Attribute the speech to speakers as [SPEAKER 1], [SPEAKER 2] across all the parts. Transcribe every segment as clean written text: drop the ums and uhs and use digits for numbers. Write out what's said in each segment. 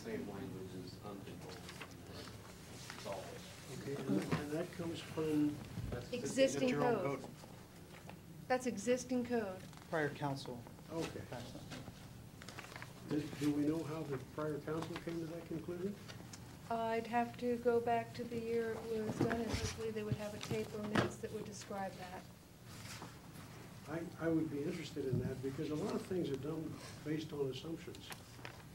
[SPEAKER 1] same language as uncontrolled. That's all.
[SPEAKER 2] Okay, and that comes from,
[SPEAKER 1] That's
[SPEAKER 3] Existing
[SPEAKER 4] Your own
[SPEAKER 3] code.
[SPEAKER 4] code.
[SPEAKER 3] That's existing code.
[SPEAKER 4] Prior council.
[SPEAKER 2] okay.
[SPEAKER 4] passed that.
[SPEAKER 2] Do we know how the prior council came to that conclusion?
[SPEAKER 3] I'd have to go back to the year it was done, and hopefully they would have a tape or minutes that would describe that.
[SPEAKER 2] I would be interested in that, because a lot of things are done based on assumptions.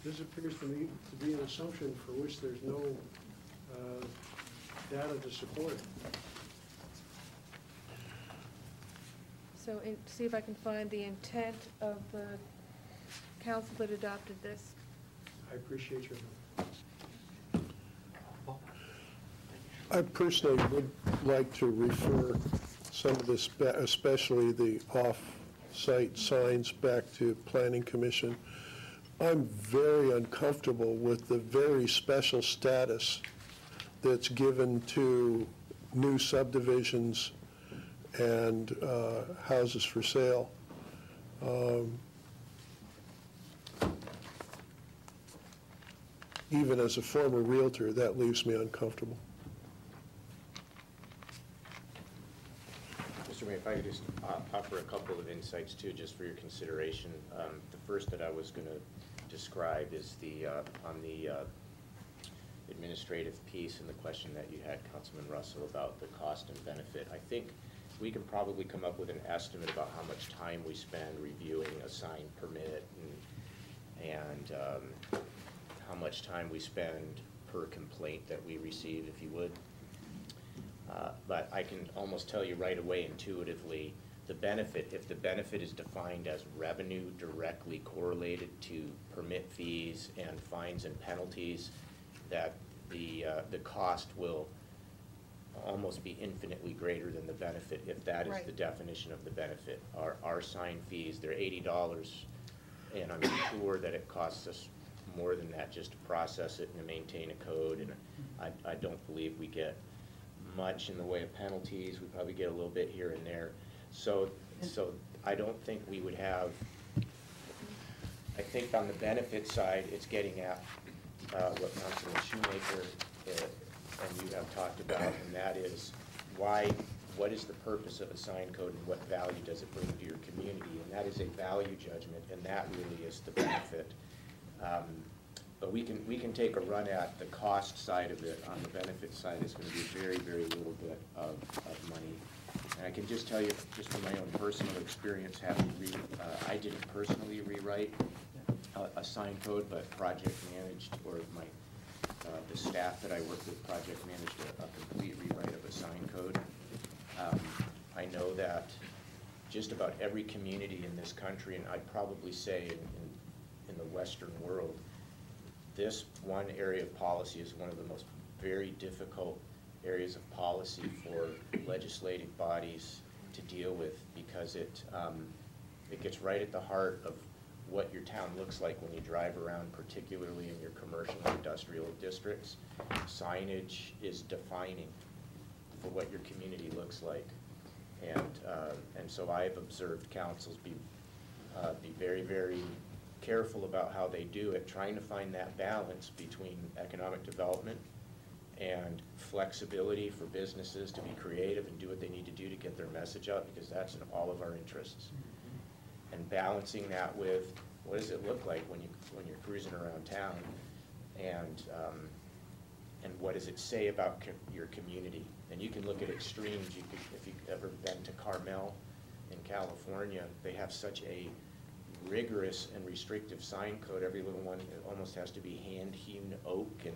[SPEAKER 2] This appears to me to be an assumption for which there's no data to support it.
[SPEAKER 3] So see if I can find the intent of the council that adopted this.
[SPEAKER 2] I appreciate your help.
[SPEAKER 5] I personally would like to refer some of this, especially the off-site signs, back to Planning Commission. I'm very uncomfortable with the very special status that's given to new subdivisions and houses for sale. Even as a former realtor, that leaves me uncomfortable.
[SPEAKER 6] Mr. Mayor, if I could just offer a couple of insights too, just for your consideration. The first that I was going to describe is the on the administrative piece and the question that you had, Councilman Russell, about the cost and benefit. I think we can probably come up with an estimate about how much time we spend reviewing a sign permit and how much time we spend per complaint that we receive, if you would. But I can almost tell you right away intuitively, the benefit, if the benefit is defined as revenue directly correlated to permit fees and fines and penalties, that the cost will almost be infinitely greater than the benefit, if that is
[SPEAKER 3] Right.
[SPEAKER 6] the definition of the benefit. Our sign fees, they're $80, and I'm sure that it costs us more than that just to process it and to maintain a code, and I don't believe we get much in the way of penalties. We probably get a little bit here and there. So I don't think we would have, I think on the benefit side, it's getting at what Councilman Shoemaker and you have talked about, and that is what is the purpose of a sign code and what value does it bring to your community? And that is a value judgment, and that really is the benefit. But we can take a run at the cost side of it. On the benefit side, it's going to be very, very little bit of money. And I can just tell you, just from my own personal experience, I didn't personally rewrite a sign code, but project managed, or the staff that I work with project managed a complete rewrite of a sign code. I know that just about every community in this country, and I'd probably say in the Western world, this one area of policy is one of the most very difficult areas of policy for legislative bodies to deal with, because it gets right at the heart of what your town looks like when you drive around, particularly in your commercial and industrial districts. Signage is defining for what your community looks like. And so I've observed councils be very, very careful about how they do it, trying to find that balance between economic development and flexibility for businesses to be creative and do what they need to do to get their message out, because that's in all of our interests. And balancing that with what does it look like when you're cruising around town, and what does it say about your community? And you can look at extremes. If you've ever been to Carmel in California, they have such a rigorous and restrictive sign code. Every little one almost has to be hand-hewn oak, and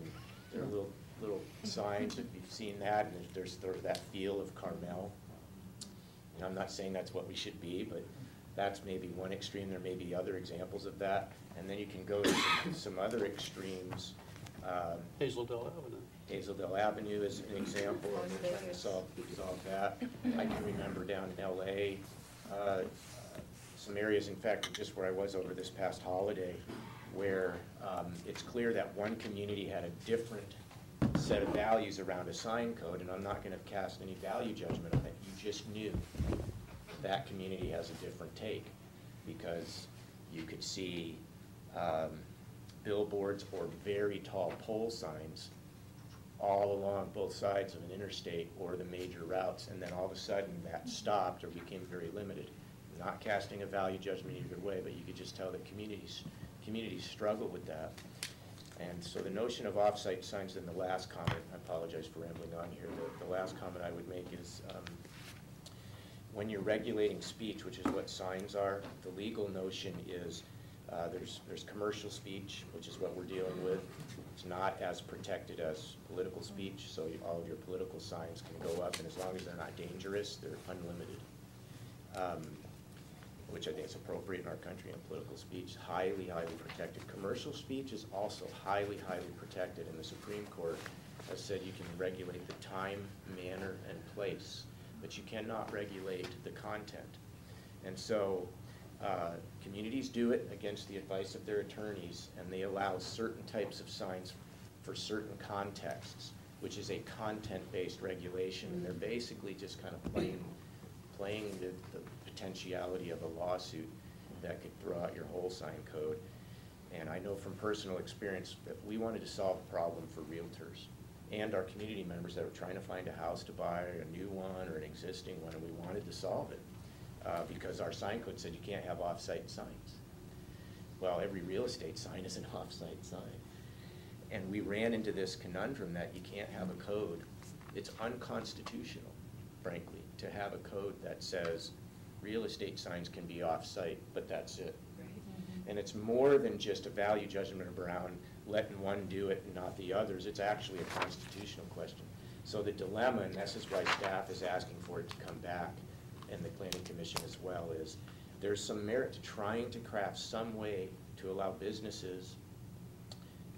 [SPEAKER 6] there are little signs, if you've seen that, and there's sort of that feel of Carmel. And I'm not saying that's what we should be, but that's maybe one extreme. There may be other examples of that. And then you can go to some other extremes.
[SPEAKER 1] Hazeldale Avenue.
[SPEAKER 6] Hazeldale Avenue is an example of trying to solve that. I can remember down in LA, some areas, in fact, just where I was over this past holiday, where it's clear that one community had a different set of values around a sign code, and I'm not going to cast any value judgment on it. You just knew that community has a different take, because you could see billboards or very tall pole signs all along both sides of an interstate or the major routes, and then all of a sudden that stopped or became very limited. Not casting a value judgment either way, but you could just tell that communities struggle with that. And so the notion of off-site signs, in the last comment, I apologize for rambling on here, the last comment I would make is when you're regulating speech, which is what signs are, the legal notion is there's commercial speech, which is what we're dealing with. It's not as protected as political speech, so all of your political signs can go up, and as long as they're not dangerous, they're unlimited, which I think is appropriate in our country. And political speech, highly, highly protected. Commercial speech is also highly, highly protected, and the Supreme Court has said you can regulate the time, manner, and place, but you cannot regulate the content. And so communities do it against the advice of their attorneys, and they allow certain types of signs for certain contexts, which is a content-based regulation, and they're basically just kind of playing the potentiality of a lawsuit that could throw out your whole sign code. And I know from personal experience that we wanted to solve a problem for realtors and our community members that were trying to find a house to buy, a new one or an existing one, and we wanted to solve it because our sign code said you can't have off-site signs. Well, every real estate sign is an off-site sign. And we ran into this conundrum that you can't have a code. It's unconstitutional, frankly, to have a code that says real estate signs can be off-site, but that's it. And it's more than just a value judgment around letting one do it and not the others. It's actually a constitutional question. So the dilemma, and this is why staff is asking for it to come back, and the Planning Commission as well, is there's some merit to trying to craft some way to allow businesses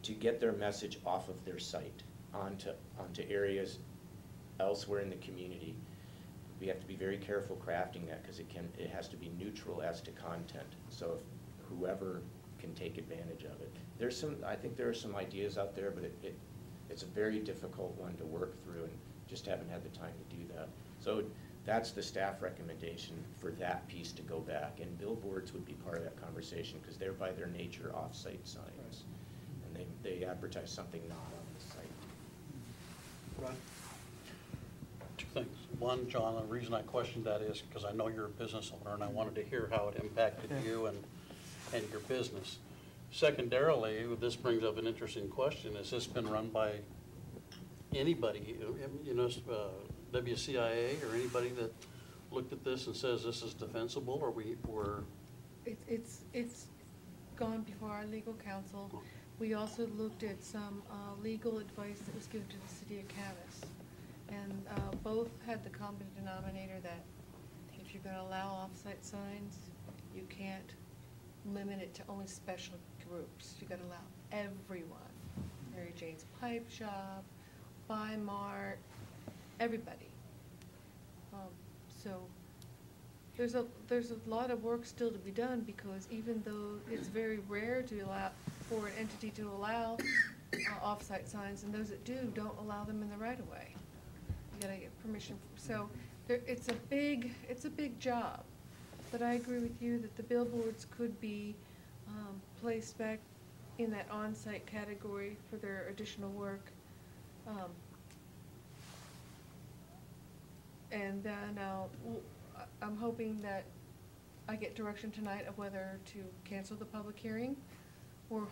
[SPEAKER 6] to get their message off of their site onto areas elsewhere in the community. We have to be very careful crafting that because it has to be neutral as to content. So if whoever can take advantage of it. I think there are some ideas out there, but it's a very difficult one to work through, and just haven't had the time to do that. So that's the staff recommendation for that piece to go back, and billboards would be part of that conversation because they're by their nature off-site signs, and they advertise something not on the site.
[SPEAKER 2] Ron?
[SPEAKER 4] Two things. One, John, the reason I questioned that is because I know you're a business owner, and I wanted to hear how it impacted you and your business. Secondarily, this brings up an interesting question. Has this been run by anybody, WCIA or anybody that looked at this and says this is defensible, or
[SPEAKER 3] It's gone before our legal counsel. We also looked at some legal advice that was given to the city of Camas. And both had the common denominator that if you're gonna allow off-site signs, you can't limit it to only special groups. You gotta allow everyone. Mary Jane's Pipe Shop, Buy Mart, everybody. So there's a lot of work still to be done, because even though it's very rare to allow for an entity to allow off-site signs, and those that do don't allow them in the right of way. You gotta get permission. So it's a big job. But I agree with you that the billboards could be placed back in that on-site category for their additional work. And then I'm hoping that I get direction tonight of whether to cancel the public hearing or